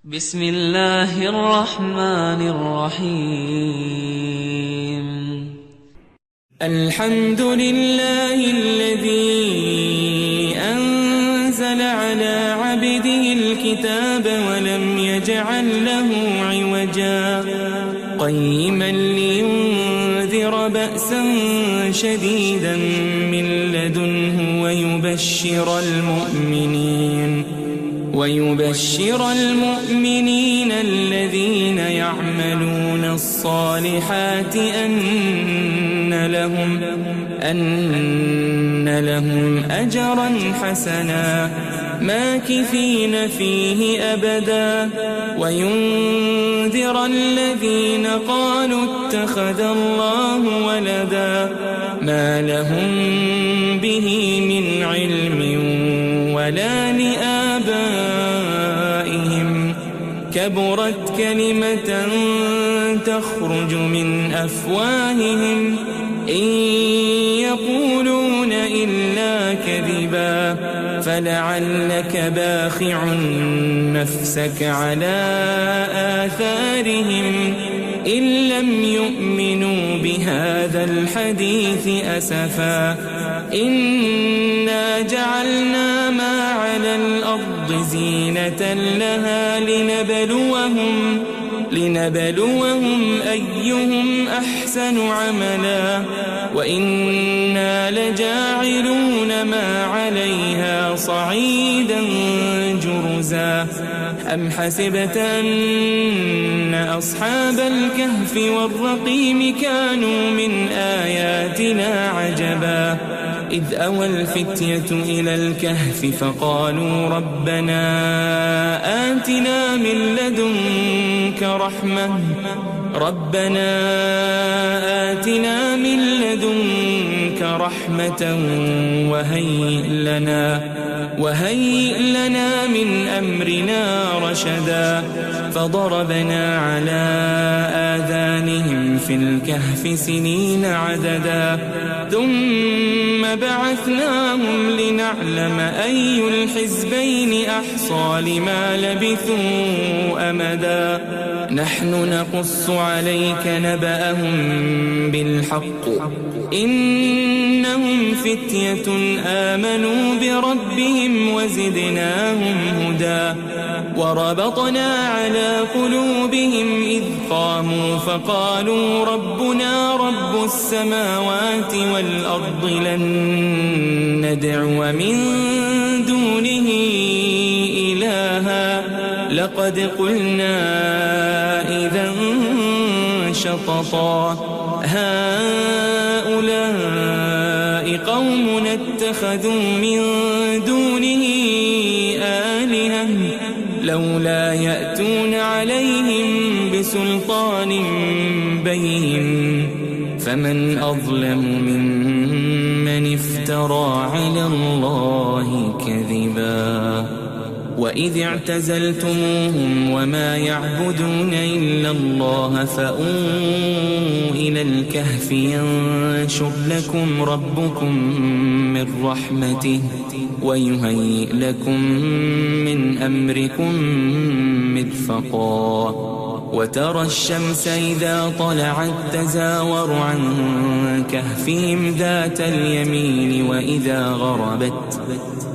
بسم الله الرحمن الرحيم. الحمد لله الذي أنزل على عبده الكتاب ولم يجعل له عوجا قيما لينذر بأسا شديدا من لدنه ويبشر المؤمنين الذين يعملون الصالحات أن لهم أجرا حسنا ماكثين فيه أبدا وينذر الذين قالوا اتخذ الله ولدا ما لهم به من علم ولا لآبائهم كبرت كلمة تخرج من أفواههم إن يقولون إلا كذبا فلعلك باخع نفسك على آثارهم إن لم يؤمنوا بهذا الحديث أسفا إنا جعلنا ما على الأرض زينة لها لنبلوهم أيهم أحسن عملا وإنا لجاعلون ما عليها صعيدا جرزا أم حسبت أن أصحاب الكهف والرقيم كانوا من آياتنا عجبا إذ أوى الفتية إلى الكهف فقالوا ربنا آتنا من لدنك رحمة وهيئ لنا من أمرنا رشدا فضربنا على آذانهم في الكهف سنين عددا ثم بعثناهم لنعلم أي الحزبين أحصى لما لبثوا أمدا نحن نقص عليك نبأهم بالحق إنهم فتية آمنوا بربهم وزدناهم هدى وربطنا على قلوبهم إذ قاموا فقالوا ربنا رب السماوات والأرض لن ندعو من دونه إلها لقد قلنا إذا شططا هؤلاء قوم اتخذوا من دونه آلهة لولا يأتون عليهم بسلطان بين فمن أظلم ممن افترى على الله كذبا وإذ اعتزلتموهم وما يعبدون إلا الله فأووا إلى الكهف ينشر لكم ربكم من رحمته ويهيئ لكم من أمركم مرفقا وترى الشمس إذا طلعت تزاور عن كهفهم ذات اليمين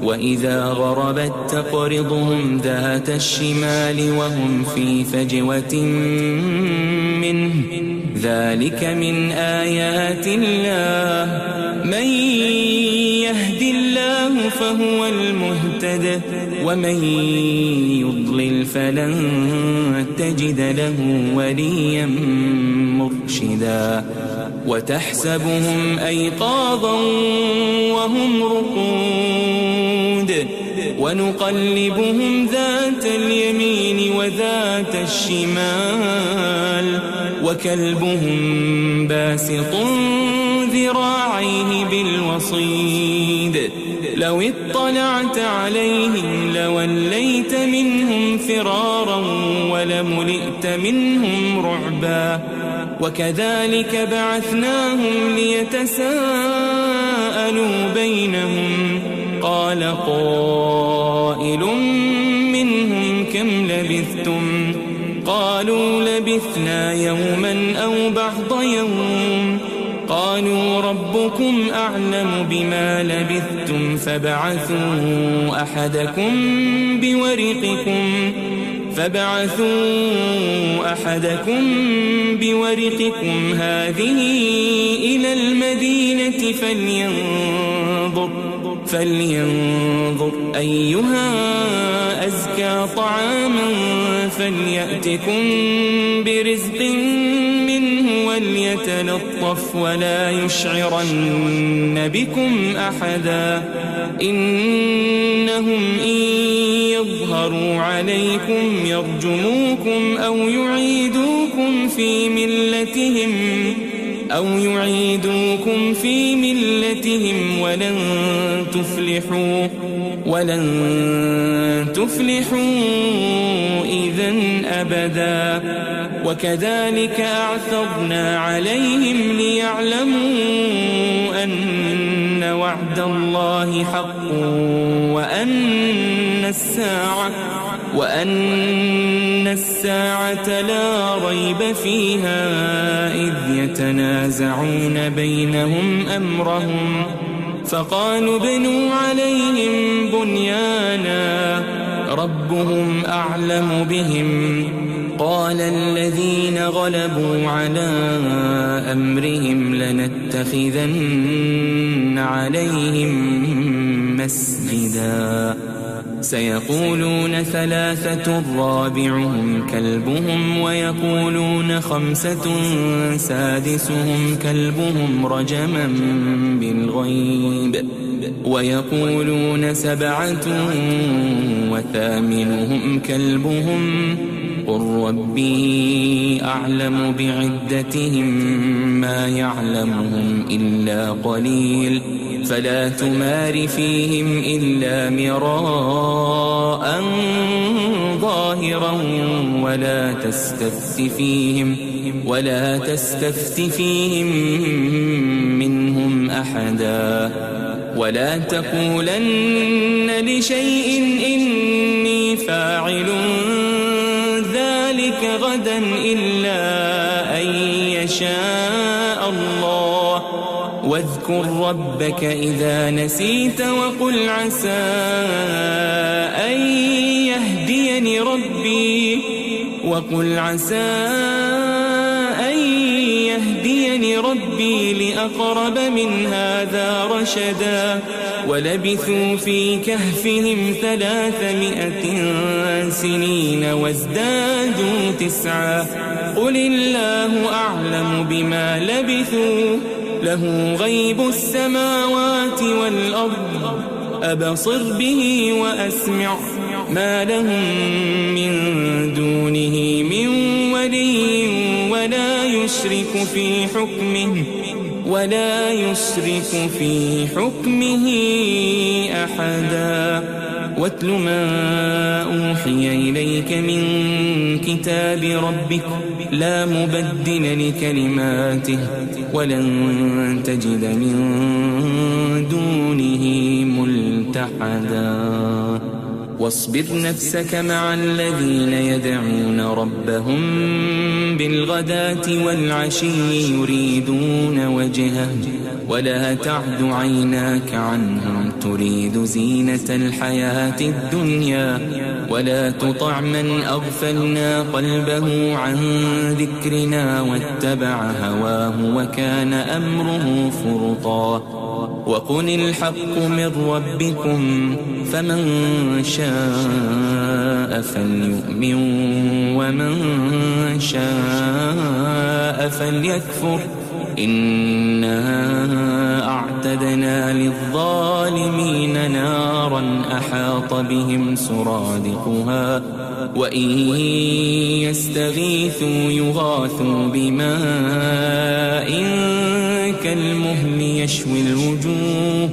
وإذا غربت تقرضهم ذات الشمال وهم في فجوة منه ذلك من آيات الله من يهد الله فهو المهتد ومن يضلل فلن تجد له وليا مرشدا وتحسبهم أيقاظا وهم رقود ونقلبهم ذات اليمين وذات الشمال وكلبهم باسط ذراعيه بالوصيد لو اطلعت عليهم لوليت منهم فرارا ولملئت منهم رعبا وكذلك بعثناهم ليتساءلوا بينهم قال قائل منهم كم لبثتم قالوا لبثنا يوما أو بعض يوم قالوا ربكم أعلم بما لبثتم فابعثوا أحدكم بورقكم هذه إلى المدينة فلينظر أيها أزكى طعاما فليأتكم برزق منه وليتلطف ولا يشعرن بكم أحدا إنهم إن يظهروا عليكم يرجموكم أو يعيدوكم في ملتهم ولن تفلحوا إذن أبدا وكذلك أعثرنا عليهم ليعلموا أن وعد الله حق وأن الساعة لا ريب فيها إذ يتنازعون بينهم أمرهم فقالوا ابنوا عليهم بنيانا ربهم أعلم بهم قال الذين غلبوا على أمرهم لنتخذن عليهم مسجدا سيقولون ثلاثة رابعهم كلبهم ويقولون خمسة سادسهم كلبهم رجما بالغيب ويقولون سبعة وثامنهم كلبهم قل ربي أعلم بعدتهم ما يعلمهم إلا قليل فلا تمار فيهم إلا مراء ظاهرا ولا تستفت فيهم منهم أحدا ولا تقولن لشيء إني فاعل ذلك غدا إلا أن يشاء الله واذكر ربك إذا نسيت وقل عسى أن يهديني ربي لأقرب من هذا رشدا ولبثوا في كهفهم 300 سنين وازدادوا 9 قل الله أعلم بما لبثوا له غيب السماوات والأرض أبصر به وأسمع ما لهم من دونه من ولي ولا يشرك في حكمه أحدا واتل ما أوحي إليك من كتاب ربك لا مبدل لكلماته ولن تجد من دونه ملتحدا واصبر نفسك مع الذين يدعون ربهم بالغداة والعشي يريدون وجهه ولا تعد عيناك عنهم تريد زينة الحياة الدنيا ولا تطع من أغفلنا قلبه عن ذكرنا واتبع هواه وكان أمره فرطا وقل الحق من ربكم فمن شاء فليؤمن ومن شاء فليكفر إنا أعتدنا للظالمين نارا أحاط بهم سرادقها وإن يستغيثوا يغاثوا بماء كالمهل يشوي الوجوه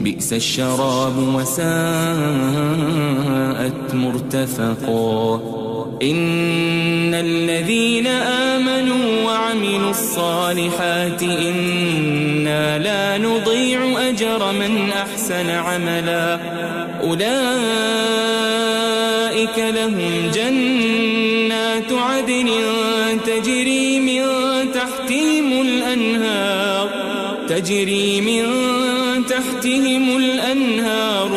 بئس الشراب وساءت مرتفقا إن الذين آمنوا وعملوا الصالحات إنا لا نضيع أجر من أحسن عملا أولئك أولئك لهم جنات عدن تجري من تحتهم الأنهار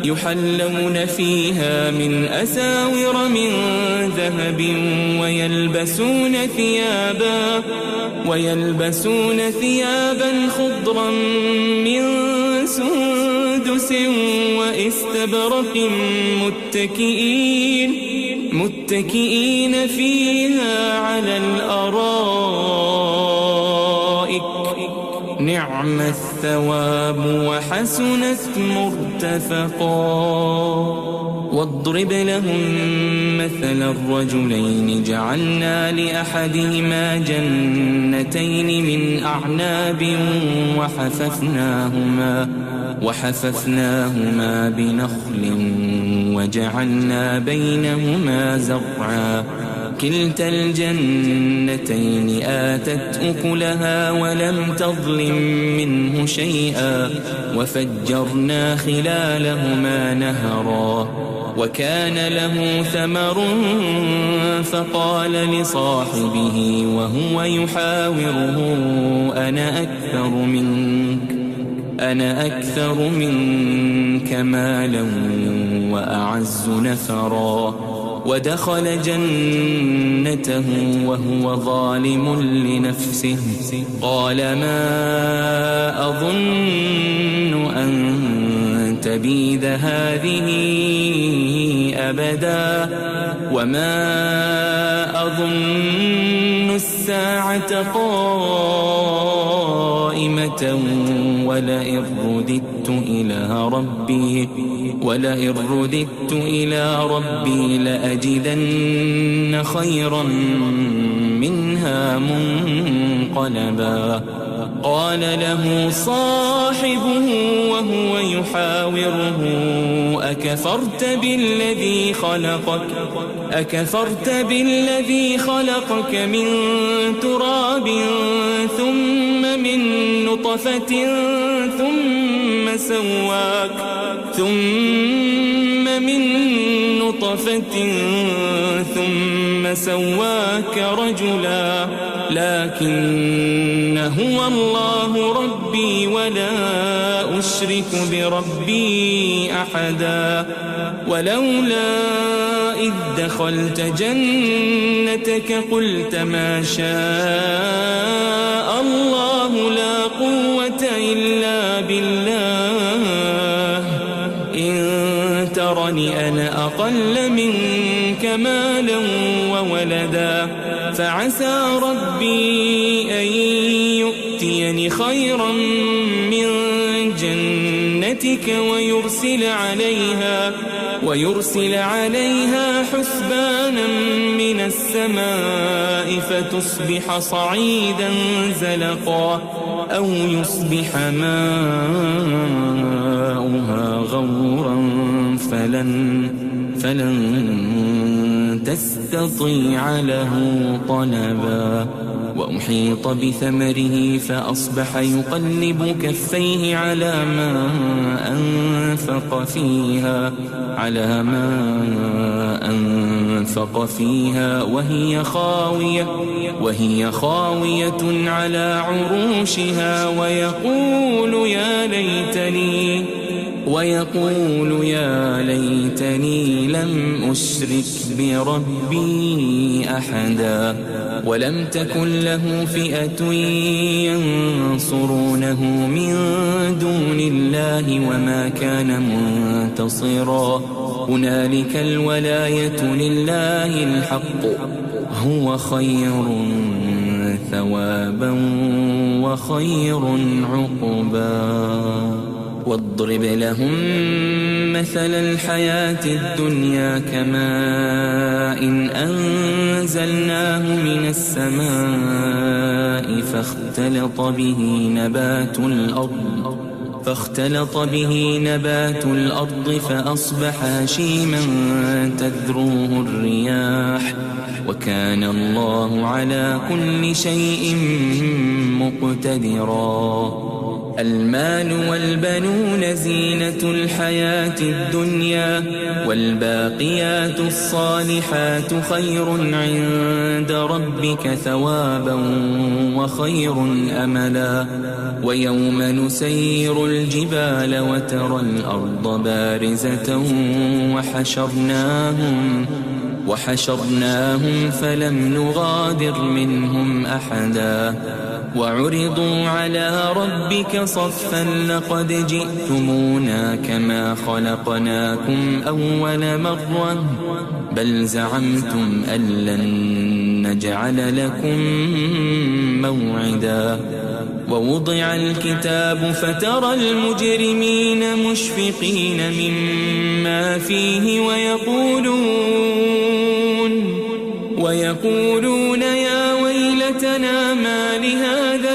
يحلون فيها من أساور من ذهب ويلبسون ثيابا خضرا من سندس وإستبرق متكئين فيها على الأرائك نعم الثواب وحسنت مرتفقا. واضرب لهم مثل الرجلين جعلنا لأحدهما جنتين من أعناب وحففناهما بنخل وجعلنا بينهما زرعا كلتا الجنتين آتت أكلها ولم تظلم منه شيئا وفجرنا خلالهما نهرا وكان له ثمر فقال لصاحبه وهو يحاوره أنا أكثر منك مالا وأعز نفرا ودخل جنته وهو ظالم لنفسه قال ما أظن أن تبيد هذه أبدا وما أظن الساعة قائمة ولئن رددت إلى ربي لأجدن خيرا منها منقلبا. قال له صاحبه وهو يحاوره أكفرت بالذي خلقك من تراب ثم من نطفة ثم سواك رجلا لكن هو الله ربي ولا أشرك بربي أحدا. ولولا إذ دخلت جنتك قلت ما شاء الله لا قوة إلا بالله إن ترني أنا أقل منك مالا وولدا فعسى ربي أن يؤتيني خيرا من جنتك ويرسل عليها حسبانا من السماء فتصبح صعيدا زلقا أو يصبح ماؤها غورا فلن تستطيع له طلبا. وأحيط بثمره فأصبح يقلب كفيه على ما أنفق فيها وهي خاوية على عروشها ويقول يا ليتني لم أشرك بربي أحدا. ولم تكن له فئة ينصرونه من دون الله وما كان منتصرا. هنالك الولاية لله الحق هو خير ثوابا وخير عقبا. واضرب لهم مثل الحياة الدنيا كماء أنزلناه من السماء فاختلط به نبات الأرض فأصبح هشيما تذروه الرياح وكان الله على كل شيء مقتدرا. المال والبنون زينة الحياة الدنيا والباقيات الصالحات خير عند ربك ثوابا وخير أملا ويوم نسير الجبال وترى الأرض بارزة وحشرناهم فلم نغادر منهم أحدا وعرضوا على ربك صفا لقد جئتمونا كما خلقناكم أول مرة بل زعمتم أن لن نجعل لكم موعدا ووضع الكتاب فترى المجرمين مشفقين مما فيه ويقولون يا ويلتنا ما لهذا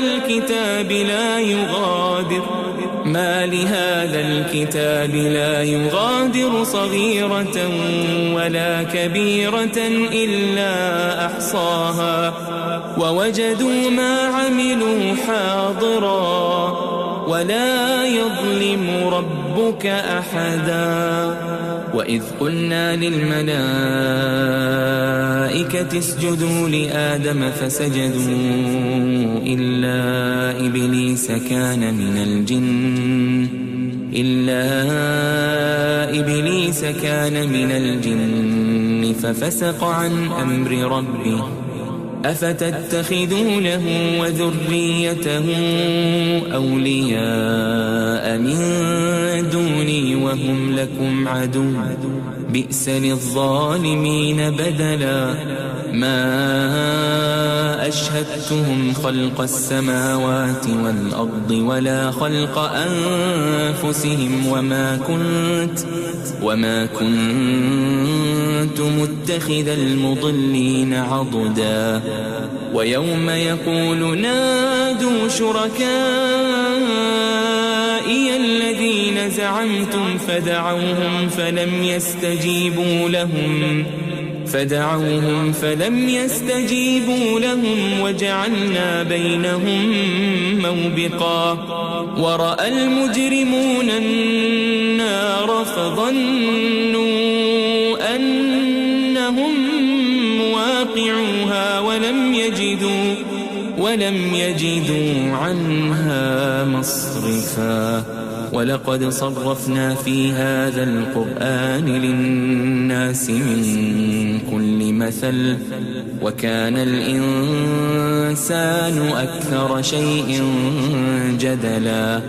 الكتاب لا يغادر صغيرة ولا كبيرة إلا أحصاها ووجدوا ما عملوا حاضرا ولا يظلم ربك أحدا وإذ قلنا للملائكة اسجدوا لآدم فسجدوا إلا إبليس كان من الجن ففسق عن أمر ربه أفتتخذونه وذريته أولياء من دوني وهم لكم عدو بئس للظالمين بدلا ما أشهدتهم خلق السماوات والأرض ولا خلق أنفسهم وما كنت متخذ المضلين عضدا ويوم يقول نادوا شركائي الذين زعمتم فدعوهم فلم يستجيبوا لهم وجعلنا بينهم موبقا ورأى المجرمون النار فظنوا أنهم مواقعوها ولم يجدوا عنها مصرفا ولقد صرفنا في هذا القرآن للناس من كل مثل وكان الإنسان أكثر شيء جدلا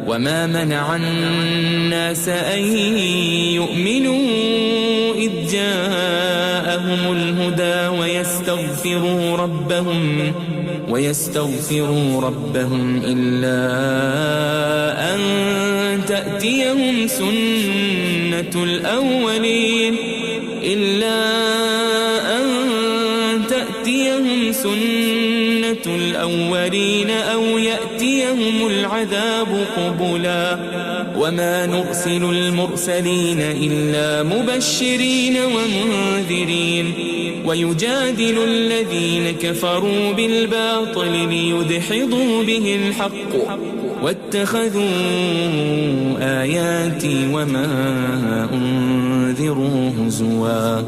وما منع الناس أن يؤمنوا إذ جاءهم الهدى ويستغفروا ربهم إلا أن تأتيهم سنة الأولين أو يأتيهم العذاب قبلا وما نرسل المرسلين إلا مبشرين ومنذرين ويجادل الذين كفروا بالباطل ليدحضوا به الحق واتخذوا آياتي وما أنذروا هزوا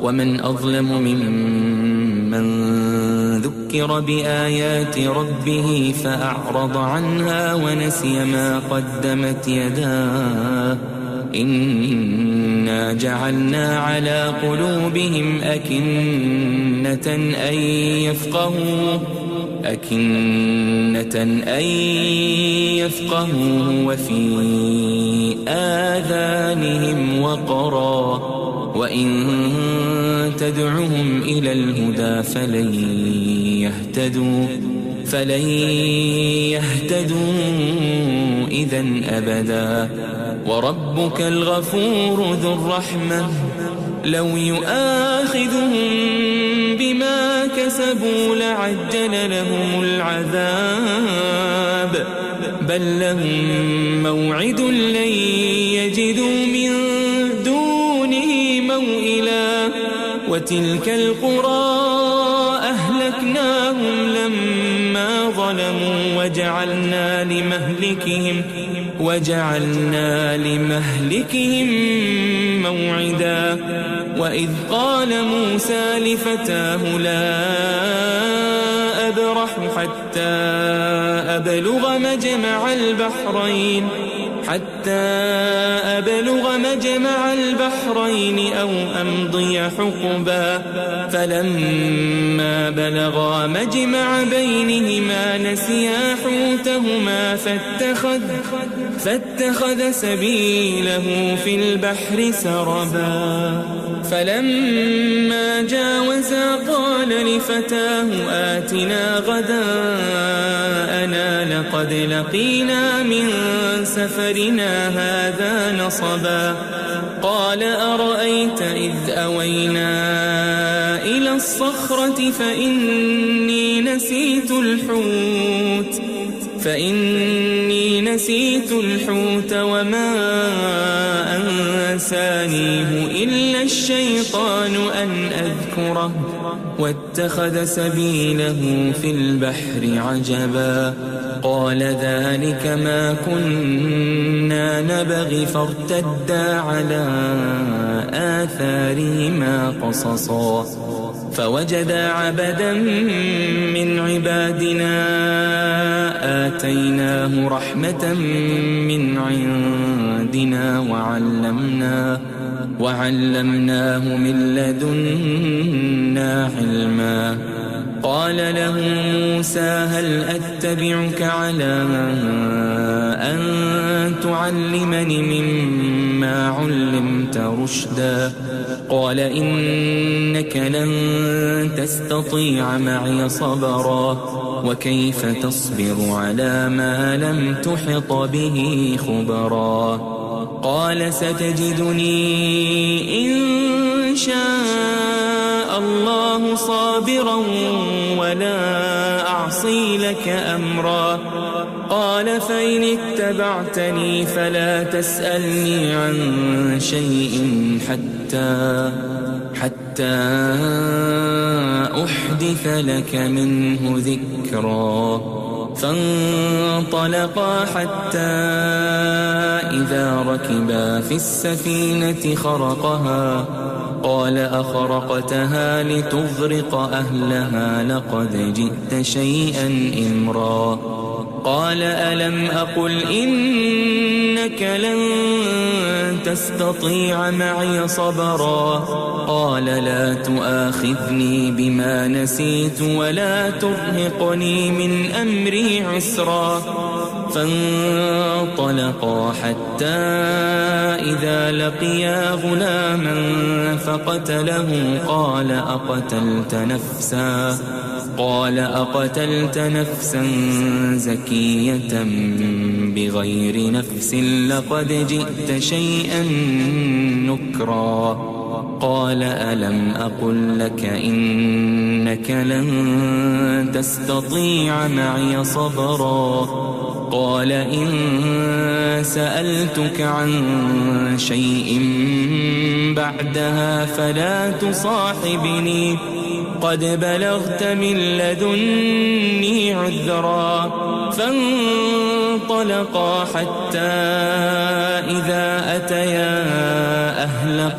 ومن أظلم ممن ذكر بآيات ربه فأعرض عنها ونسي ما قدمت يداه إنا جعلنا على قلوبهم أكنة أن يفقهوا وفي آذانهم وقرا وإن تدعهم إلى الهدى فلن يهتدوا إذا أبدا وربك الغفور ذو الرحمة لو يؤاخذهم بما كسبوا لعجل لهم العذاب بل لهم موعد لن يجدوا من دونه موئلا وتلك القرى أهلكناهم لما ظلموا وجعلنا لمهلكهم موعدا وإذ قال موسى لفتاه لا أبرح حتى أبلغ مجمع البحرين أو أمضي حقبا فلما بلغا مجمع بينهما نسيا حوتهما فاتخذ سبيله في البحر سربا فلما جاوزا قال لفتاه آتنا غداءنا لقد لقينا من سفرنا هذا نصبا قال أرأيت إذ أوينا إلى الصخرة فإني نسيت الحوت وما أنسانيه إلا الشيطان أن أذكره واتخذ سبيله في البحر عجبا قال ذلك ما كنا نبغي فارتدا على آثارهما قصصا فوجدا عبدا من عبادنا آتيناه رحمة من عندنا وعلمناه من لدنا علما قال له موسى هل أتبعك على أن تعلمني مما علمت رشدا قال إنك لن تستطيع معي صبرا وكيف تصبر على ما لم تحط به خبرا قال ستجدني إن شاء الله صابرا ولا أعصي لك أمرا قال فإن اتبعتني فلا تسألني عن شيء حتى أحدث لك منه ذكرا فانطلقا حتى إذا ركبا في السفينة خرقها قال أخرقتها لتغرق أهلها لقد جئت شيئا إمرا قال ألم أقل إنك لن تستطيع معي صبرا قال لا تؤاخذني بما نسيت ولا ترهقني من أمري عسرا فانطلقا حتى إذا لقيا غلاما فقتله قال أقتلت نفسا زكية بغير نفس لقد جئت شيئا نكرا قال ألم أقل لك إنك لن تستطيع معي صبرا قال إن سألتك عن شيء بعدها فلا تصاحبني قد بلغت من لدني عذرا فانطلقا حتى إذا أتيا أهل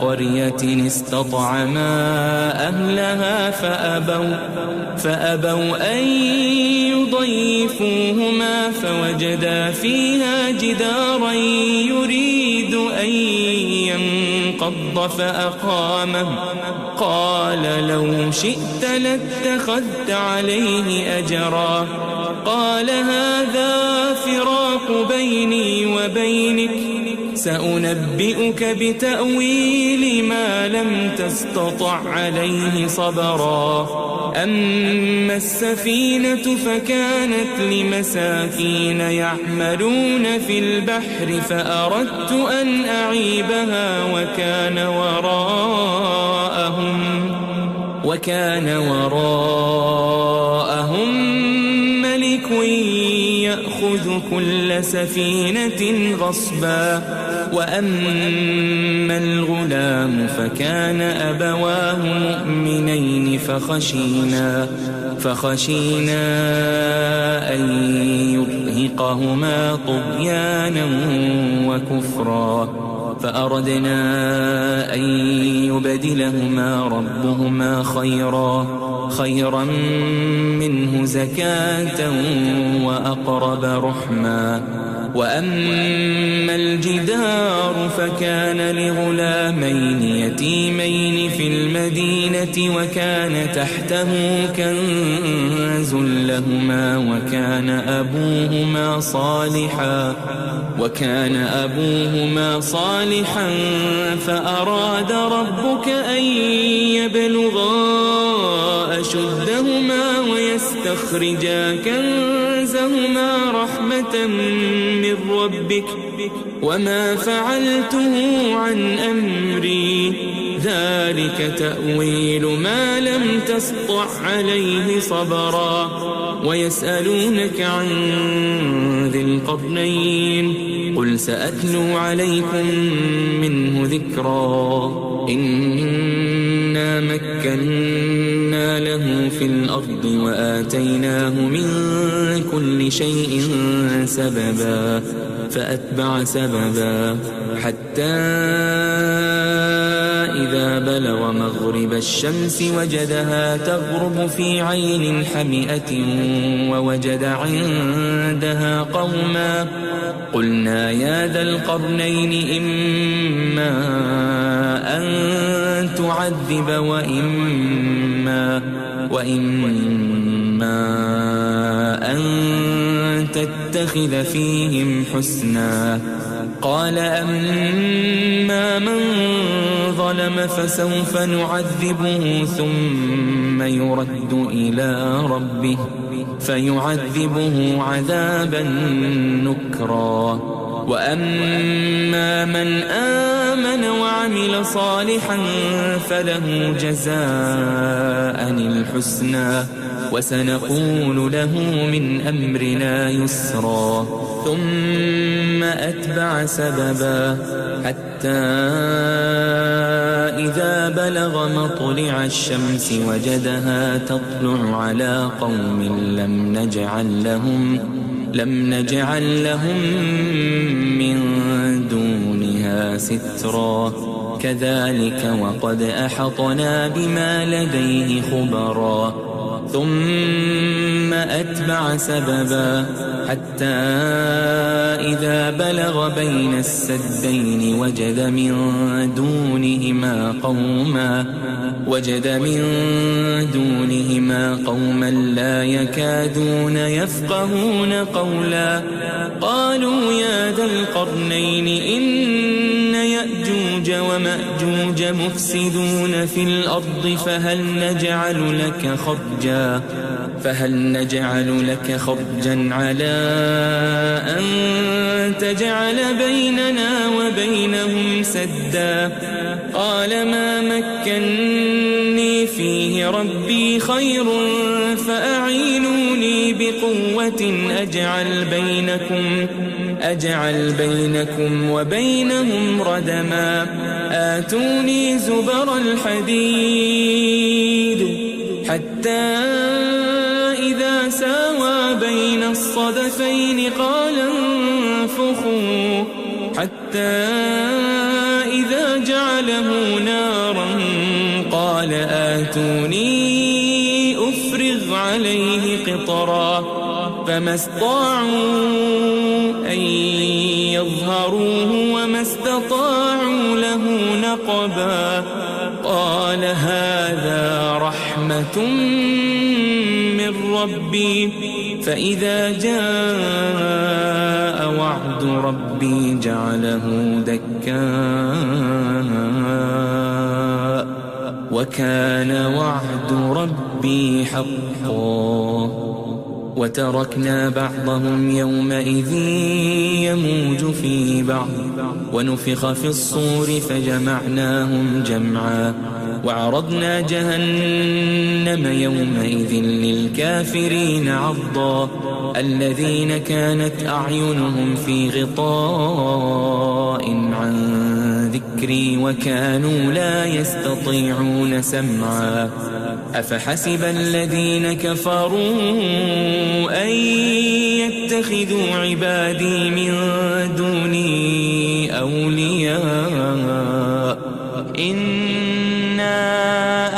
قرية استطعما أهلها فأبوا أن يضيفوهما فوجدا فيها جدارا يريد أن ينقض فأقامه قال لو شئت لاتخذت عليه أجرا قال هذا فراق بيني وبينك سأنبئك بتأويل ما لم تستطع عليه صبرا أما السفينة فكانت لمساكين يعملون في البحر فأردت أن أعيبها وكان وراءهم ملك ملك يأخذ كل سفينة غصبا وأما الغلام فكان أبواه مؤمنين فخشينا أن يرهقهما طغيانا وكفرا فأردنا أن يبدلهما ربهما خيرا منه زكاة وأقرب رحما وأما الجدار فكان لغلامين يتيمين في المدينة وكان تحته كنز لهما وكان أبوهما صالحا فأراد ربك أن يبلغا أشدهما ويستخرجا كنزهما رحمة من ربك وما فعلته عن أمري ذلك تأويل ما لم تسطع عليه صبرا ويسألونك عن ذي القرنين قل سأتلو عليكم منه ذكرا إنا مكنا له في الأرض وآتيناه من كل شيء سببا فأتبع سببا حتى إذا بلغ مغرب الشمس وجدها تغرب في عين حمئة ووجد عندها قوما قلنا يا ذا القرنين إما أن تعذب وإما أن تتخذ فيهم حسنا قال أما من ظلم فسوف نعذبه ثم يرد إلى ربه فيعذبه عذابا نكرا وأما من آمن وعمل صالحا فله جزاء الحسنى وسنقول له من أمرنا يسرا ثم أتبع سببا حتى إذا بلغ مطلع الشمس وجدها تطلع على قوم لم نجعل لهم من دونها سترا كذلك وقد أحطنا بما لديه خبرا ثم أتبع سببا حتى إذا بلغ بين السدين وجد من دونهما قوما لا يكادون يفقهون قولا قالوا يا ذا القرنين إن يأجوج ومأجوج مفسدون في الأرض فهل نجعل لك خرجا على أن تجعل بيننا وبينهم سدا قال ما مكني فيه ربي خير فأعينوني بقوة أجعل بينكم وبينهم ردما آتوني زبر الحديد حتى إذا ساوى بين الصدفين قال انفخوا حتى إذا جعله نارا قال آتوني أفرغ عليه قطرا فما استطاعوا أن يظهروه وما استطاعوا له نقبا قال هذا رحمة من ربي فإذا جاء وعد ربي جعله دكاء وكان وعد ربي حقا وتركنا بعضهم يومئذ يموج في بعض ونفخ في الصور فجمعناهم جمعا وعرضنا جهنم يومئذ للكافرين عرضا الذين كانت أعينهم في غطاء عن ذكري وكانوا لا يستطيعون سمعا أفحسب الذين كفروا أن يتخذوا عبادي من دوني أولياء إنا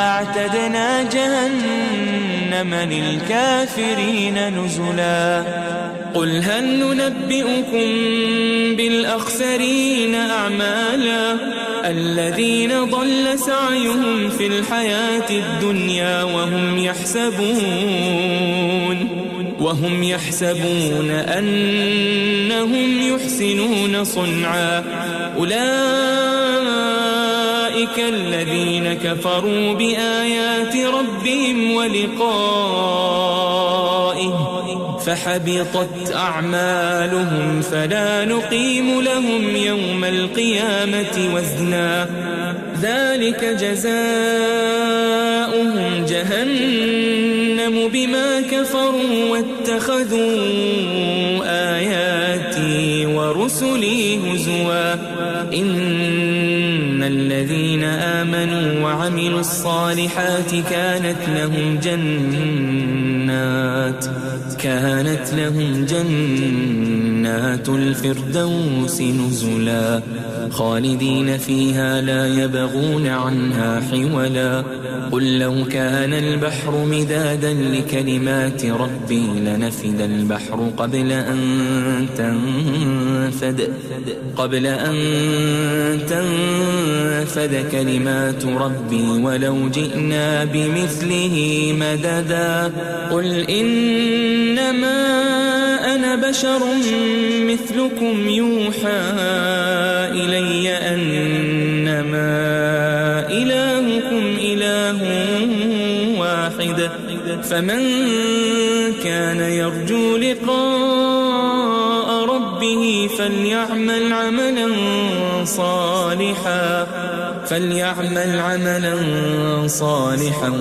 أعتدنا جهنم للكافرين نزلا قل هل ننبئكم بالأخسرين أعمالا الذين ضل سعيهم في الحياة الدنيا وهم يحسبون أنهم يحسنون صنعا أولئك الذين كفروا بآيات ربهم ولقائه فحبطت أعمالهم فلا نقيم لهم يوم القيامة وزنا ذلك جزاؤهم جهنم بما كفروا واتخذوا آياتي ورسلي هزوا إن الذين آمنوا وعملوا الصالحات كانت لهم جنات الفردوس نزلا خالدين فيها لا يبغون عنها حولا قل لو كان البحر مدادا لكلمات ربي لنفد البحر قبل أن تنفد كلمات ربي ولو جئنا بمثله مددا قل إنما أنا بشر مثلكم يوحى إلي أنما إلهكم إله واحد فمن كان يرجو لقاء ربه فليعمل عملا صالحا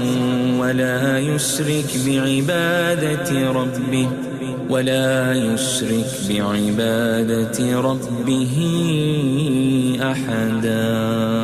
ولا يشرك بعبادة ربه أحدا.